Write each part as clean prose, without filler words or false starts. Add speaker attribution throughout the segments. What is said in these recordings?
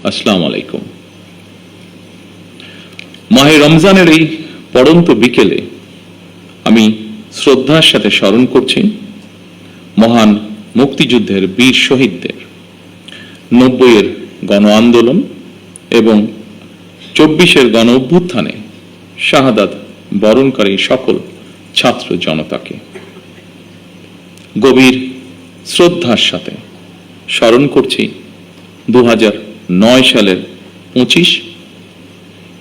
Speaker 1: আসসালামু আলাইকুম। মাহে রমজানের এই পড়ন্ত বিকেলে আমি শ্রদ্ধার সাথে স্মরণ করছি মহান মুক্তিযুদ্ধের বীর শহীদদের, 90-এর গণ আন্দোলন এবং 24-এর গণ অভ্যুত্থানে শাহাদাত বরণকারী সকল ছাত্র জনতাকে গভীর শ্রদ্ধার সাথে স্মরণ করছি 2009 সালের 25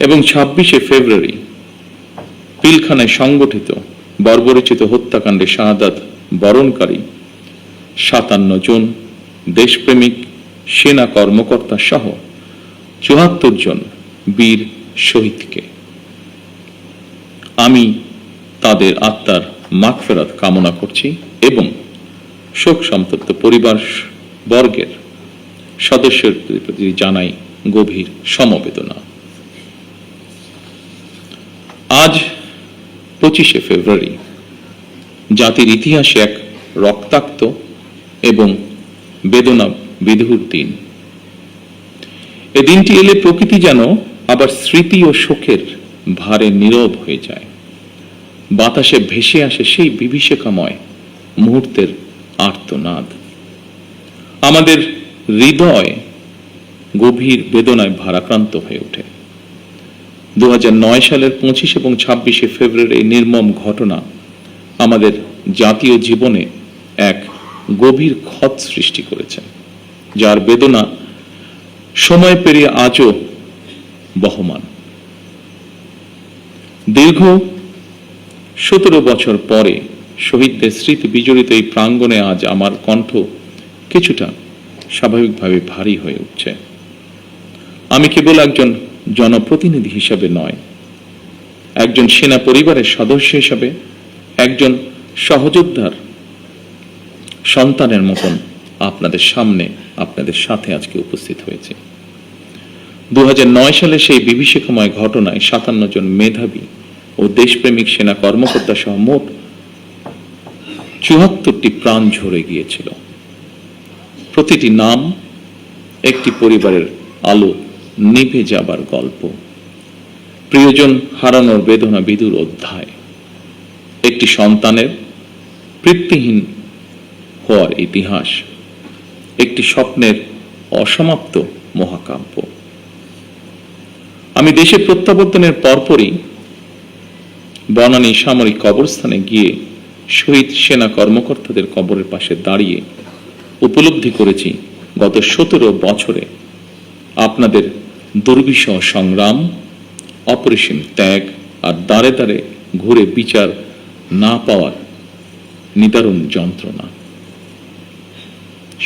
Speaker 1: এবং 26শে ফেব্রুয়ারি পিলখানায় সংগঠিত বর্বরোচিত হত্যাকাণ্ডে শাহাদাত বরণকারী 57 জন দেশপ্রেমিক সেনা কর্মকর্তা সহ 74 জন বীর শহীদকে। আমি তাদের আত্মার মাগফিরাত কামনা করছি এবং শোক সন্তপ্ত পরিবার বর্গের সদস্যদের প্রতি জানাই গভীর সমবেদনা। আজ 25শে ফেব্রুয়ারি জাতির ইতিহাসে এক রক্তাক্ত এবং বেদনা বিধুর দিন। এ দিনটি এলে প্রকৃতি যেন আবার স্মৃতি ও শোকের ভারে নীরব হয়ে যায়। বাতাসে ভেসে আসে সেই বিভীষিকাময় মুহূর্তের আর্তনাদ। আমাদের হৃদয় গভীর বেদনায় ভারাক্রান্ত হয়ে ওঠে। 2009 সালের 25 এবং 26শে ফেব্রুয়ারি এই নির্মম ঘটনা আমাদের জাতীয় জীবনে এক গভীর ক্ষত সৃষ্টি করেছে, যার বেদনা সময় পেরিয়ে আজও বহমান। দীর্ঘ 17 বছর পরে শহীদদের স্মৃতি বিজড়িত এই প্রাঙ্গণে আজ আমার কণ্ঠ কিছুটা স্বাভাবিকভাবে ভারী হয়ে উঠছে। আমি কেবল একজন জনপ্রতিনিধি হিসাবে নয়, একজন সেনা পরিবারের সদস্য হিসাবে, একজন সহযোদ্ধার সন্তানের মতন আপনাদের সামনে, আপনাদের সাথে আজকে উপস্থিত হয়েছে। 2009 সালে সেই বিভীষিকাময় ঘটনায় 57 জন মেধাবী ও দেশপ্রেমিক সেনা কর্মকর্তা সহ মোট 74টি প্রাণ ঝরে গিয়েছিল। প্রতিটি নাম একটি পরিবারের আলো নিভে যাবার গল্প, প্রিয়জন হারানোর বেদনা বিদুর অধ্যায়, একটি সন্তানের পিতৃহীন হওয়ার ইতিহাস, একটি স্বপ্নের অসমাপ্ত মহাকাব্য। আমি দেশে প্রত্যাবর্তনের পরপরই বনানী সামরিক কবরস্থানে গিয়ে শহীদ সেনা কর্মকর্তাদের কবরের পাশে দাঁড়িয়ে উপলব্ধি করেছি গত 17 বছরে আপনাদের দুর্বিষহ সংগ্রাম, অপরিসীম ত্যাগ আর দাঁড়ে দাঁড়ে ঘুরে বিচার না পাওয়ার নিদারুণ যন্ত্রণা।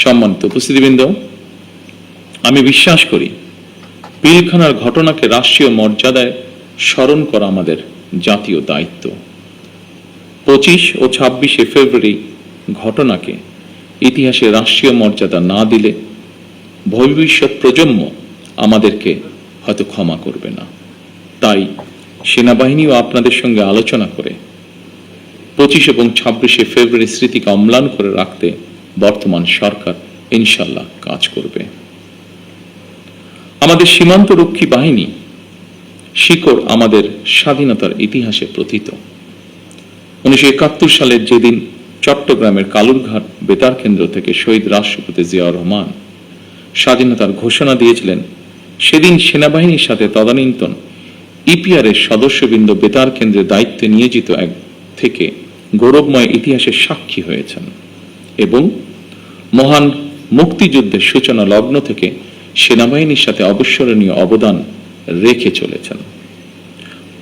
Speaker 1: সম্মানিত উপস্থিতিবৃন্দ, আমি বিশ্বাস করি পিলখানার ঘটনাকে রাষ্ট্রীয় মর্যাদায় স্মরণ করা আমাদের জাতীয় দায়িত্ব। 25 ও 26শে ফেব্রুয়ারি ঘটনাকে ইতিহাসে রাষ্ট্রীয় মর্যাদা না দিলে ভবিষ্যৎ প্রজন্ম আমাদেরকে হয়তো ক্ষমা করবে না। তাই সেনাবাহিনীও আপনাদের সঙ্গে আলোচনা করে 25 এবং 26শে ফেব্রুয়ারি স্মৃতিকে অম্লান করে রাখতে বর্তমান সরকার ইনশাল্লাহ কাজ করবে। আমাদের সীমান্ত রক্ষী বাহিনী শিকড় আমাদের স্বাধীনতার ইতিহাসে প্রথিত। 1971 সালের যেদিন চট্টগ্রামের কালুরঘাট বেতার কেন্দ্র থেকে শহীদ রাষ্ট্রপতি জিয়াউর রহমান স্বাধীনতার ঘোষণা দিয়েছিলেন, সেদিন সেনাবাহিনীর সাথে তদানীন্তন ইপিআর এর সদস্যবৃন্দ বেতার কেন্দ্রে দায়িত্বে নিয়োজিত এক থেকে গৌরবময় ইতিহাসের সাক্ষী হয়েছেন এবং মহান মুক্তিযুদ্ধের সূচনা লগ্ন থেকে সেনাবাহিনীর সাথে অবিস্মরণীয় অবদান রেখে চলেছেন।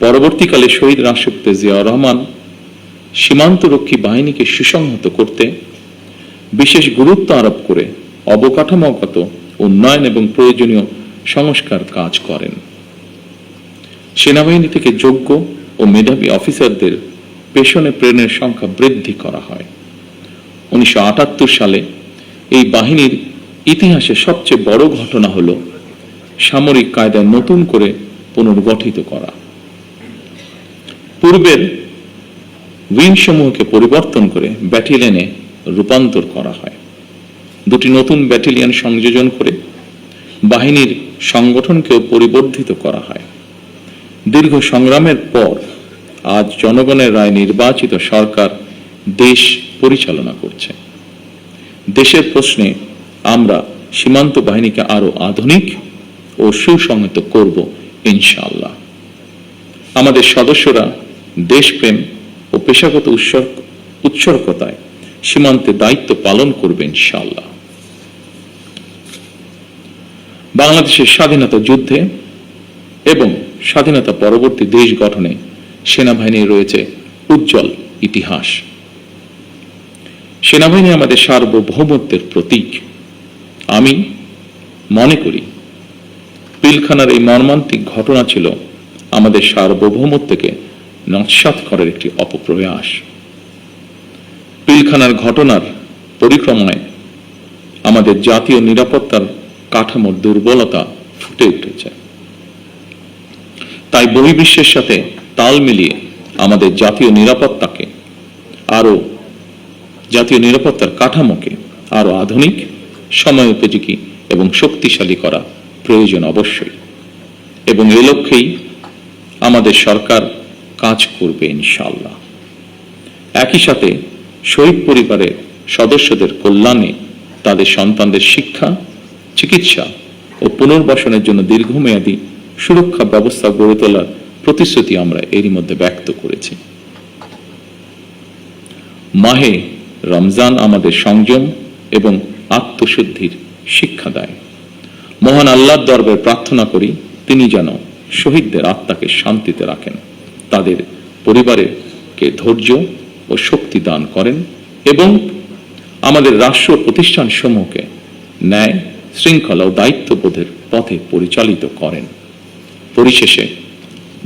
Speaker 1: পরবর্তীকালে শহীদ রাষ্ট্রপতি জিয়াউর রহমান সীমান্তরক্ষী বাহিনীকে সুসংহত করতে বিশেষ গুরুত্ব আরোপ করে অবকাঠামোগত উন্নয়ন এবং প্রয়োজনীয় সংস্কার কাজ করেন। সেনাবাহিনী থেকে যোগ্য ও মেধাবী অফিসারদের পেশনে প্রেরণের সংখ্যা বৃদ্ধি করা হয়। 1978 সালে এই বাহিনীর ইতিহাসে সবচেয়ে বড় ঘটনা হল সামরিক কায়দায় নতুন করে পুনর্গঠিত করা। পূর্বের উইংসমূহকে পরিবর্তন করে ব্যাটালিয়নে রূপান্তর করা হয়। দুটি নতুন ব্যাটালিয়ন সংযোজন করে বাহিনীর সংগঠনকেও পরিবর্ধিত করা হয়। দীর্ঘ সংগ্রামের পর আজ জনগণের রায় নির্বাচিত সরকার দেশ পরিচালনা করছে। দেশের প্রশ্নে আমরা সীমান্ত বাহিনীকে আরো আধুনিক ও সুসংহত করব ইনশাআল্লাহ। আমাদের সদস্যরা দেশপ্রেম ও পেশাগত উৎসর্গতায় সীমান্তে দায়িত্ব পালন করবে ইনশাআল্লাহ। বাংলাদেশের স্বাধীনতা যুদ্ধে এবং স্বাধীনতা পরবর্তী দেশ গঠনে সেনাবাহিনীর রয়েছে উজ্জ্বল ইতিহাস। সেনাবাহিনী আমাদের সার্বভৌমত্বের প্রতীক। আমি মনে করি পিলখানার এই মর্মান্তিক ঘটনা ছিল আমাদের সার্বভৌমত্বকে নস্যাৎ করার একটি অপপ্রয়াস। পিলখানার ঘটনার পরিক্রমায় আমাদের জাতীয় নিরাপত্তার কাঠামোর দুর্বলতা ফুটে উঠেছে। তাই বহির্বিশ্বের সাথে তাল মিলিয়ে আমাদের জাতীয় নিরাপত্তার কাঠামোকে আরো আধুনিক, সময় উপযোগী এবং শক্তিশালী করা প্রয়োজন অবশ্যই, এবং এ লক্ষ্যেই আমাদের সরকার কাজ করবে ইনশাআল্লাহ। একই সাথে শহীদ পরিবারের সদস্যদের কল্যাণে তাদের সন্তানদের শিক্ষা, চিকিৎসা ও পুনর্বাসনের জন্য দীর্ঘমেয়াদী সুরক্ষা ব্যবস্থা গড়ে তোলার প্রতিশ্রুতি আমরা এরই মধ্যে ব্যক্ত করেছি। মাহে রমজান আমাদের সংযম এবং আত্মশুদ্ধির শিক্ষা দেয়। মহান আল্লাহর দরবারে প্রার্থনা করি তিনি যেন শহীদদের আত্মাকে শান্তিতে রাখেন, তাদের পরিবারকে ধৈর্য ও শক্তি দান করেন এবং আমাদের রাষ্ট্র প্রতিষ্ঠান সমূহকে ন্যায়, শৃঙ্খলা ও দায়িত্ববোধের পথে পরিচালিত করেন। পরিশেষে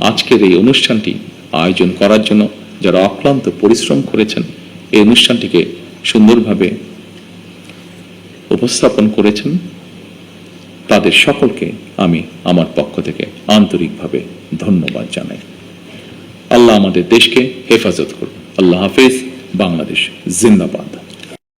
Speaker 1: আজকের এই অনুষ্ঠানটি আয়োজন করার জন্য যারা অক্লান্ত পরিশ্রম করেছেন, এই অনুষ্ঠানটিকে সুন্দরভাবে উপস্থাপন করেছেন, তাদের সকলকে আমি আমার পক্ষ থেকে আন্তরিকভাবে ধন্যবাদ জানাই। আল্লাহ আমাদের দেশকে হেফাজত করুন। আল্লাহ হাফেজ। বাংলাদেশ জিন্দাবাদ।